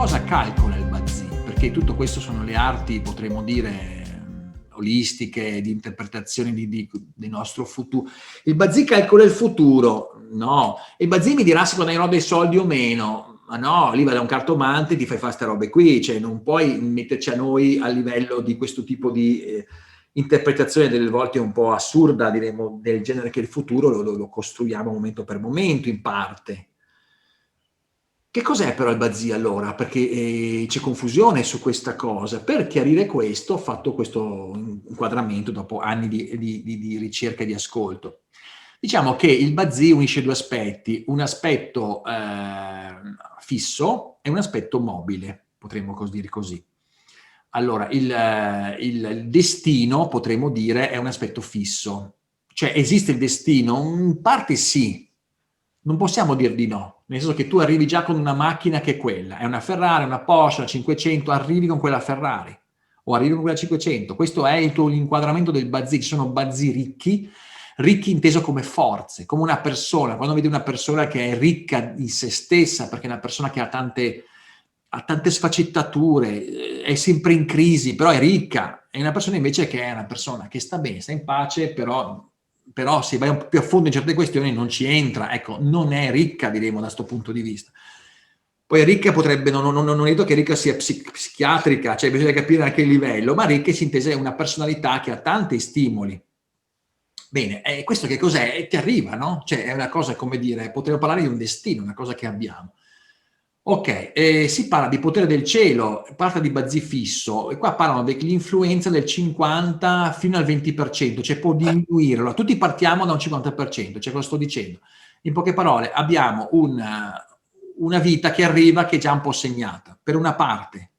cosa calcola il Bazzi? Perché tutto questo sono le arti, potremmo dire, olistiche, di interpretazione del nostro futuro. Il Bazzi calcola il futuro? No. Il Bazzi mi dirà se guadagnerò dei soldi o meno. Ma no, lì va da un cartomante e ti fai fare queste robe qui, cioè non puoi metterci a noi a livello di questo tipo di interpretazione delle volte un po' assurda, diremo, del genere, che il futuro lo costruiamo momento per momento, in parte. Che cos'è però il Bazzi allora? Perché c'è confusione su questa cosa. Per chiarire questo ho fatto questo inquadramento dopo anni di ricerca e di ascolto. Diciamo che il Bazzi unisce due aspetti, un aspetto fisso e un aspetto mobile, potremmo dire così. Allora, il destino, potremmo dire, è un aspetto fisso. Cioè, esiste il destino? In parte sì, non possiamo dir di no, nel senso che tu arrivi già con una macchina che è quella, è una Ferrari, una Porsche, una 500, arrivi con quella Ferrari o arrivi con quella 500. Questo è il tuo inquadramento del Bazzi. Ci sono Bazzi ricchi, ricchi inteso come forze, come una persona. Quando vedi una persona che è ricca di se stessa, perché è una persona che ha tante sfaccettature, è sempre in crisi, però è ricca. È una persona invece che è una persona che sta bene, sta in pace, però se vai un po' più a fondo in certe questioni non ci entra. Ecco, non è ricca, diremo, da questo punto di vista. Poi ricca potrebbe, non detto che ricca sia psichiatrica, cioè bisogna capire a che livello, ma ricca si intende una personalità che ha tanti stimoli. Bene, questo che cos'è? Ti arriva, no? Cioè è una cosa, come dire, potremmo parlare di un destino, una cosa che abbiamo. Ok, si parla di potere del cielo, parla di Bazzi fisso, e qua parlano dell'influenza del 50 fino al 20%, cioè può diminuire. Allora, tutti partiamo da un 50%, cioè cosa sto dicendo? In poche parole, abbiamo una vita che arriva che è già un po' segnata, per una parte,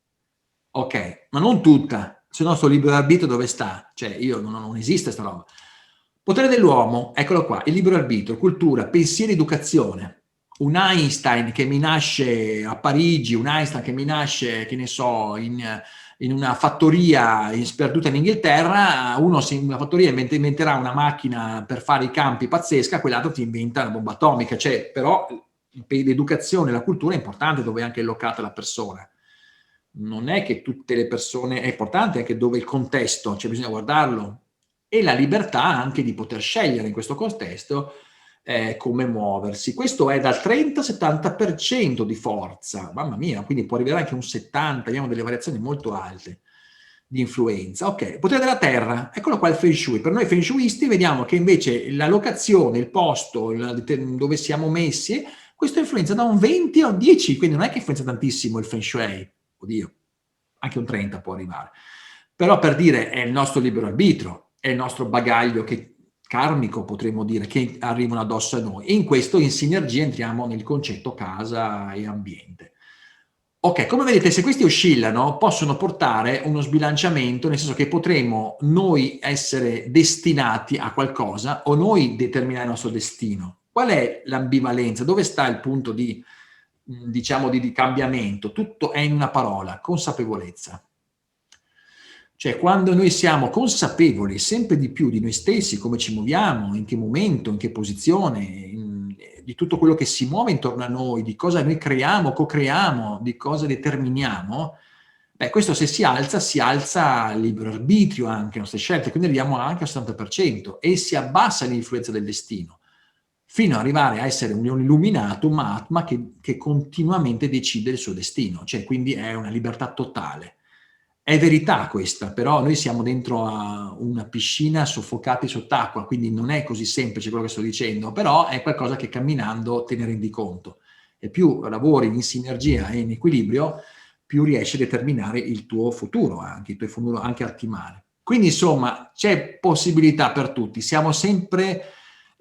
ok, ma non tutta, se no sto libero arbitrio dove sta? Cioè io non esiste sta roba. Potere dell'uomo, eccolo qua, il libero arbitrio, cultura, pensiero, educazione. Un Einstein che mi nasce a Parigi, un Einstein che mi nasce, che ne so, in una fattoria sperduta in Inghilterra, uno in una fattoria inventerà una macchina per fare i campi pazzesca, quell'altro ti inventa una bomba atomica. Cioè, però l'educazione, la cultura è importante dove è anche locata la persona. Non è che tutte le persone, è importante anche dove il contesto, cioè bisogna guardarlo, e la libertà anche di poter scegliere in questo contesto come muoversi. Questo è dal 30-70% di forza, mamma mia, quindi può arrivare anche un 70%, abbiamo delle variazioni molto alte di influenza. Ok, potere della terra, eccolo qua il Feng Shui. Per noi Feng Shuisti vediamo che invece la locazione, il posto dove siamo messi, questo influenza da un 20 a un 10, quindi non è che influenza tantissimo il Feng Shui, oddio, anche un 30 può arrivare. Però per dire è il nostro libero arbitrio, è il nostro bagaglio karmico, potremmo dire, che arrivano addosso a noi. E in questo, in sinergia, entriamo nel concetto casa e ambiente. Ok, come vedete, se questi oscillano, possono portare uno sbilanciamento, nel senso che potremo noi essere destinati a qualcosa o noi determinare il nostro destino. Qual è l'ambivalenza? Dove sta il punto diciamo, di cambiamento? Tutto è in una parola: consapevolezza. Cioè, quando noi siamo consapevoli sempre di più di noi stessi, come ci muoviamo, in che momento, in che posizione, di tutto quello che si muove intorno a noi, di cosa noi creiamo, co-creiamo, di cosa determiniamo, beh, questo se si alza il libero arbitrio anche, le nostre scelte, quindi arriviamo anche al 70% e si abbassa l'influenza del destino, fino ad arrivare a essere un illuminato, un Mahatma che continuamente decide il suo destino, cioè quindi è una libertà totale. È verità questa, però noi siamo dentro a una piscina soffocati sott'acqua, quindi non è così semplice quello che sto dicendo, però è qualcosa che camminando te ne rendi conto. E più lavori in sinergia e in equilibrio, più riesci a determinare il tuo futuro, anche il tuo futuro anche ottimale. Quindi insomma c'è possibilità per tutti, siamo sempre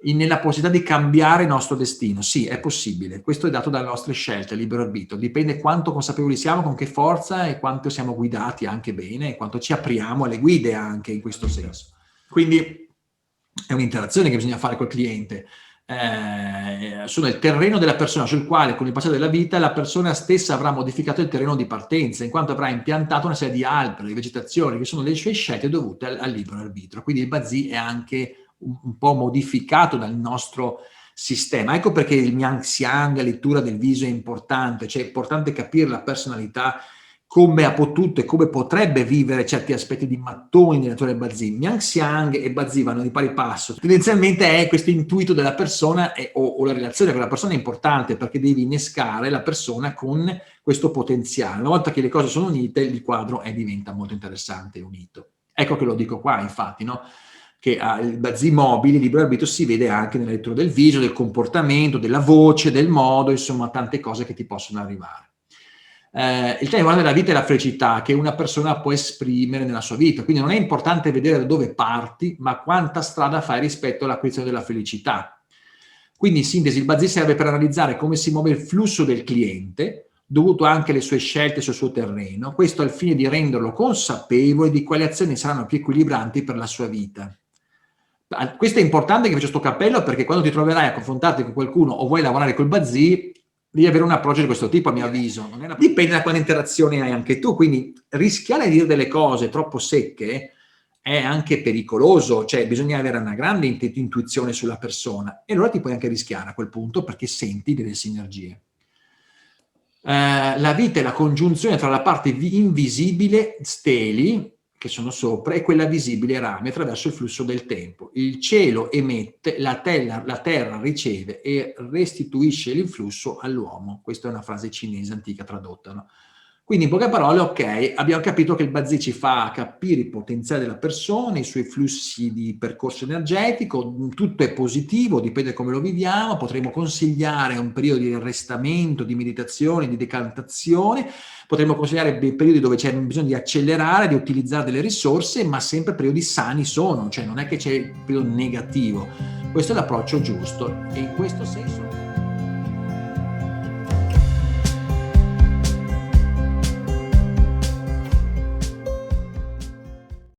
nella possibilità di cambiare il nostro destino. Sì, è possibile. Questo è dato dalle nostre scelte, libero arbitrio. Dipende quanto consapevoli siamo, con che forza e quanto siamo guidati anche bene e quanto ci apriamo alle guide anche in questo senso. Quindi è un'interazione che bisogna fare col cliente. Sono il terreno della persona sul quale con il passare della vita la persona stessa avrà modificato il terreno di partenza, in quanto avrà impiantato una serie di alberi, di vegetazioni che sono le sue scelte dovute al libero arbitrio. Quindi il Bazzi è anche un po' modificato dal nostro sistema. Ecco perché il Yang Xiang, la lettura del viso è importante, cioè è importante capire la personalità, come ha potuto e come potrebbe vivere certi aspetti di mattoni nella natura del Bazzi. Yang Xiang e Bazzi vanno di pari passo. Tendenzialmente è questo intuito della persona o la relazione con la persona è importante perché devi innescare la persona con questo potenziale. Una volta che le cose sono unite, il quadro diventa molto interessante e unito. Ecco che lo dico qua, infatti, no? Che il Bazzi mobile, il libero arbitrio, si vede anche nella lettura del viso, del comportamento, della voce, del modo, insomma, tante cose che ti possono arrivare. Il tema riguarda la vita e la felicità che una persona può esprimere nella sua vita, quindi non è importante vedere da dove parti, ma quanta strada fai rispetto all'acquisizione della felicità. Quindi in sintesi il Bazzi serve per analizzare come si muove il flusso del cliente, dovuto anche alle sue scelte sul suo terreno, questo al fine di renderlo consapevole di quali azioni saranno più equilibranti per la sua vita. Questo è importante che faccio sto cappello perché quando ti troverai a confrontarti con qualcuno o vuoi lavorare col Bazzi, devi avere un approccio di questo tipo, a mio avviso. Dipende da quale interazione hai anche tu, quindi rischiare di dire delle cose troppo secche è anche pericoloso, cioè bisogna avere una grande intuizione sulla persona e allora ti puoi anche rischiare a quel punto perché senti delle sinergie. La vita è la congiunzione tra la parte invisibile, steli, che sono sopra, e quella visibile, rami, attraverso il flusso del tempo. Il cielo emette, la terra riceve e restituisce l'influsso all'uomo. Questa è una frase cinese antica tradotta, no? Quindi in poche parole, ok, abbiamo capito che il Bazzi ci fa capire il potenziale della persona, i suoi flussi di percorso energetico, tutto è positivo, dipende da come lo viviamo, potremo consigliare un periodo di arrestamento, di meditazione, di decantazione, potremmo consigliare periodi dove c'è bisogno di accelerare, di utilizzare delle risorse, ma sempre periodi sani sono, cioè non è che c'è il periodo negativo. Questo è l'approccio giusto e in questo senso...